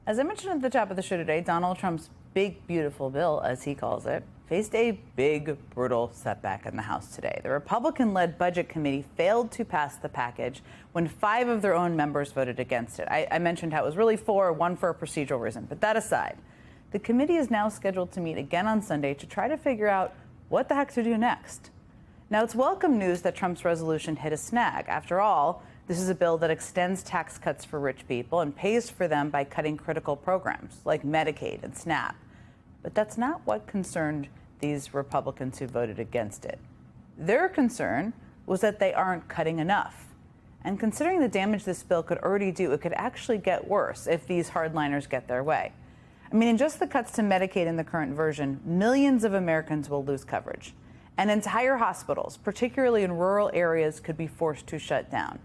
As I mentioned at the top of the show today, Donald Trump's big, beautiful bill, as he calls it, faced a big, brutal setback in the House today. The Republican-led Budget Committee failed to pass the package when 5 of their own members voted against it. I mentioned how it was really 4, 1 for a procedural reason. But that aside, the committee is now scheduled to meet again on Sunday to try to figure out what the heck to do next. Now, it's welcome news that Trump's resolution hit a snag. After all, this is a bill that extends tax cuts for rich people and pays for them by cutting critical programs like Medicaid and SNAP. But that's not what concerned these Republicans who voted against it. Their concern was that they aren't cutting enough. And considering the damage this bill could already do, it could actually get worse if these hardliners get their way. I mean, in just the cuts to Medicaid in the current version, millions of Americans will lose coverage. And entire hospitals, particularly in rural areas, could be forced to shut down,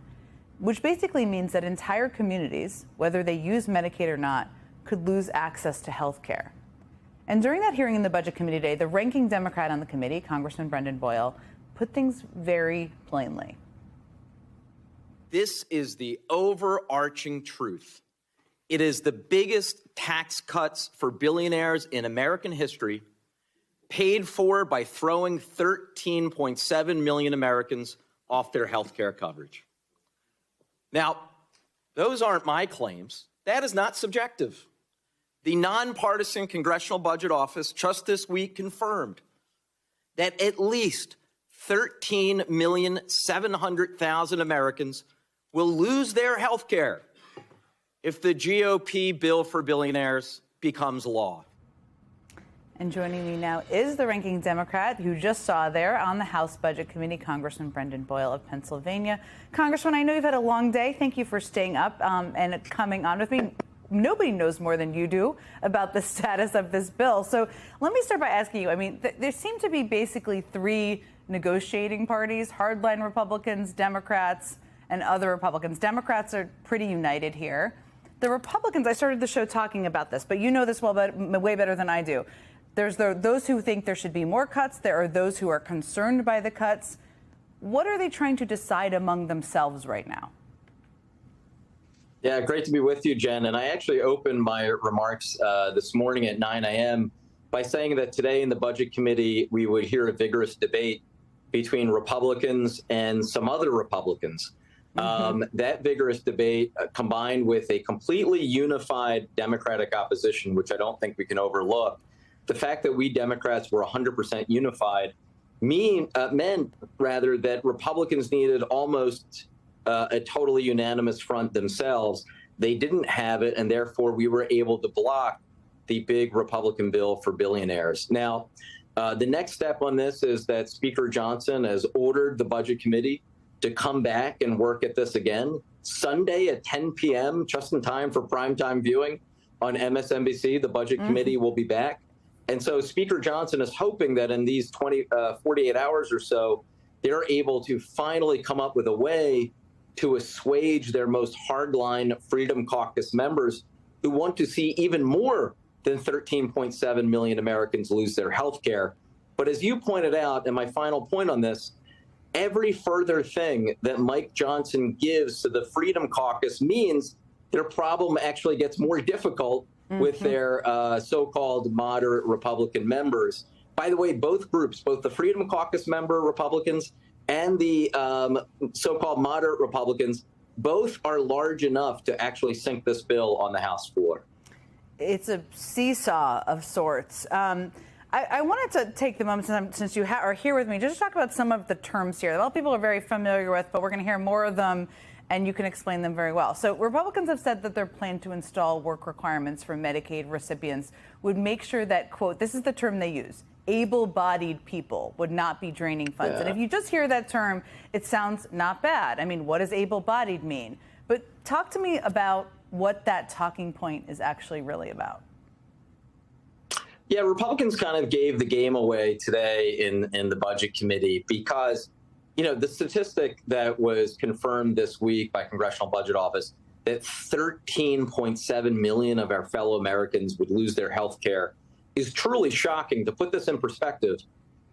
which basically means that entire communities, whether they use Medicaid or not, could lose access to health care. And during that hearing in the Budget Committee today, the ranking Democrat on the committee, Congressman Brendan Boyle, put things very plainly. This is the overarching truth. It is the biggest tax cuts for billionaires in American history, paid for by throwing 13.7 million Americans off their health care coverage. Now, those aren't my claims. That is not subjective. The nonpartisan Congressional Budget Office just this week confirmed that at least 13,700,000 Americans will lose their health care if the GOP bill for billionaires becomes law. And joining me now is the ranking Democrat who just saw there on the House Budget Committee, Congressman Brendan Boyle of Pennsylvania. Congressman, I know you've had a long day. Thank you for staying up and coming on with me. Nobody knows more than you do about the status of this bill. So let me start by asking you, I mean, there seem to be basically 3 negotiating parties: hardline Republicans, Democrats, and other Republicans. Democrats are pretty united here. The Republicans, I started the show talking about this, but you know this way better than I do. There's those who think there should be more cuts. There are those who are concerned by the cuts. What are they trying to decide among themselves right now? Yeah, great to be with you, Jen. And I actually opened my remarks this morning at 9 a.m. by saying that today in the Budget Committee, we would hear a vigorous debate between Republicans and some other Republicans. That vigorous debate combined with a completely unified Democratic opposition, which I don't think we can overlook, the fact that we Democrats were 100% unified meant that Republicans needed almost a totally unanimous front themselves. They didn't have it, and therefore we were able to block the big Republican bill for billionaires. Now, the next step on this is that Speaker Johnson has ordered the Budget Committee to come back and work at this again Sunday at 10 p.m., just in time for primetime viewing on MSNBC. The Budget Committee will be back. And so Speaker Johnson is hoping that in these 48 hours or so, they're able to finally come up with a way to assuage their most hardline Freedom Caucus members who want to see even more than 13.7 million Americans lose their health care. But as you pointed out, and my final point on this, every further thing that Mike Johnson gives to the Freedom Caucus means their problem actually gets more difficult with their so-called moderate Republican members. By the way, both groups, both the Freedom Caucus member Republicans and the so-called moderate Republicans, both are large enough to actually sink this bill on the House floor. It's a seesaw of sorts. I wanted to take the moment, since you are here with me, just to talk about some of the terms here that a lot of people are very familiar with, but we're going to hear more of them, and you can explain them very well. So Republicans have said that their plan to install work requirements for Medicaid recipients would make sure that, quote, this is the term they use, able-bodied people would not be draining funds. Yeah. And if you just hear that term, it sounds not bad. I mean, what does able-bodied mean? But talk to me about what that talking point is actually really about. Yeah, Republicans kind of gave the game away today in the Budget Committee because, you know, the statistic that was confirmed this week by Congressional Budget Office that 13.7 million of our fellow Americans would lose their health care is truly shocking. To put this in perspective,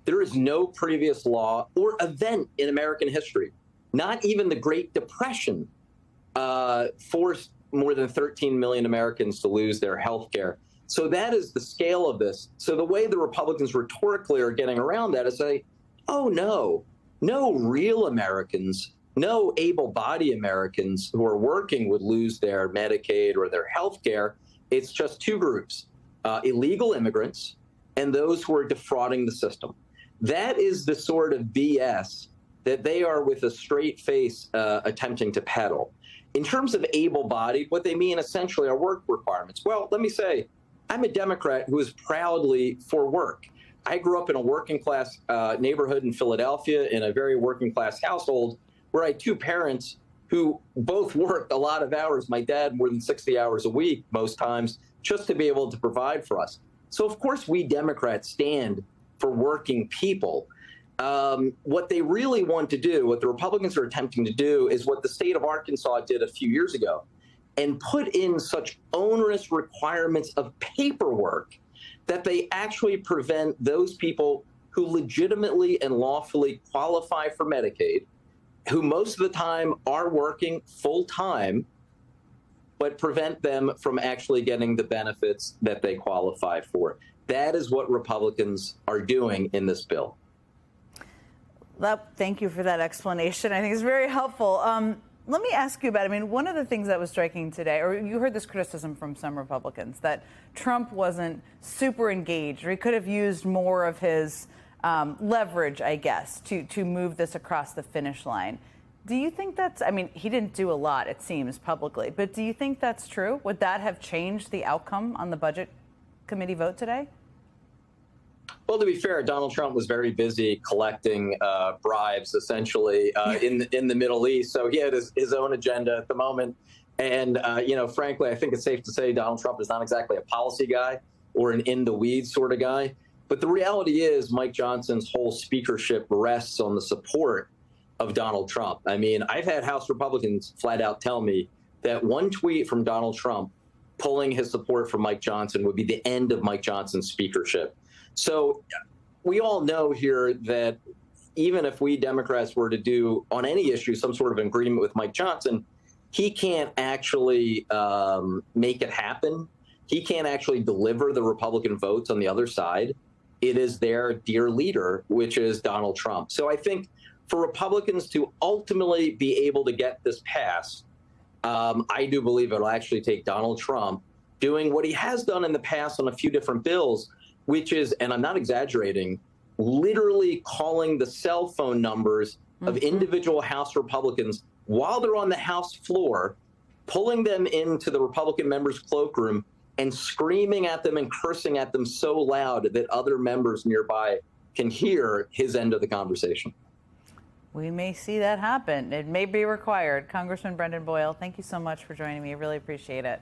there is no previous law or event in American history, not even the Great Depression, forced more than 13 million Americans to lose their health care. So that is the scale of this. So the way the Republicans rhetorically are getting around that is say, oh, no real Americans, no able-bodied Americans who are working would lose their Medicaid or their health care. It's just two groups, illegal immigrants and those who are defrauding the system. That is the sort of BS that they are with a straight face attempting to peddle. In terms of able-bodied, what they mean essentially are work requirements. Well, let me say, I'm a Democrat who is proudly for work. I grew up in a working-class neighborhood in Philadelphia in a very working-class household where I had two parents who both worked a lot of hours. My dad more than 60 hours a week most times just to be able to provide for us. So, of course, we Democrats stand for working people. What they really want to do, what the Republicans are attempting to do, is what the state of Arkansas did a few years ago and put in such onerous requirements of paperwork that they actually prevent those people who legitimately and lawfully qualify for Medicaid, who most of the time are working full time, but prevent them from actually getting the benefits that they qualify for. That is what Republicans are doing in this bill. Thank you for that explanation. I think it's very helpful. Let me ask you about, one of the things that was striking today, or you heard this criticism from some Republicans, that Trump wasn't super engaged, or he could have used more of his leverage, I guess, to move this across the finish line. Do you think that's, he didn't do a lot, it seems, publicly, but do you think that's true? Would that have changed the outcome on the Budget Committee vote today? Well, to be fair, Donald Trump was very busy collecting bribes, essentially, in the Middle East. So he had his own agenda at the moment. And, frankly, I think it's safe to say Donald Trump is not exactly a policy guy or an in-the-weeds sort of guy. But the reality is Mike Johnson's whole speakership rests on the support of Donald Trump. I've had House Republicans flat out tell me that one tweet from Donald Trump pulling his support for Mike Johnson would be the end of Mike Johnson's speakership. So we all know here that even if we Democrats were to do on any issue some sort of agreement with Mike Johnson, he can't actually make it happen. He can't actually deliver the Republican votes on the other side. It is their dear leader, which is Donald Trump. So I think for Republicans to ultimately be able to get this passed, I do believe it'll actually take Donald Trump doing what he has done in the past on a few different bills, which is, and I'm not exaggerating, literally calling the cell phone numbers of individual House Republicans while they're on the House floor, pulling them into the Republican members' cloakroom and screaming at them and cursing at them so loud that other members nearby can hear his end of the conversation. We may see that happen. It may be required. Congressman Brendan Boyle, thank you so much for joining me. I really appreciate it.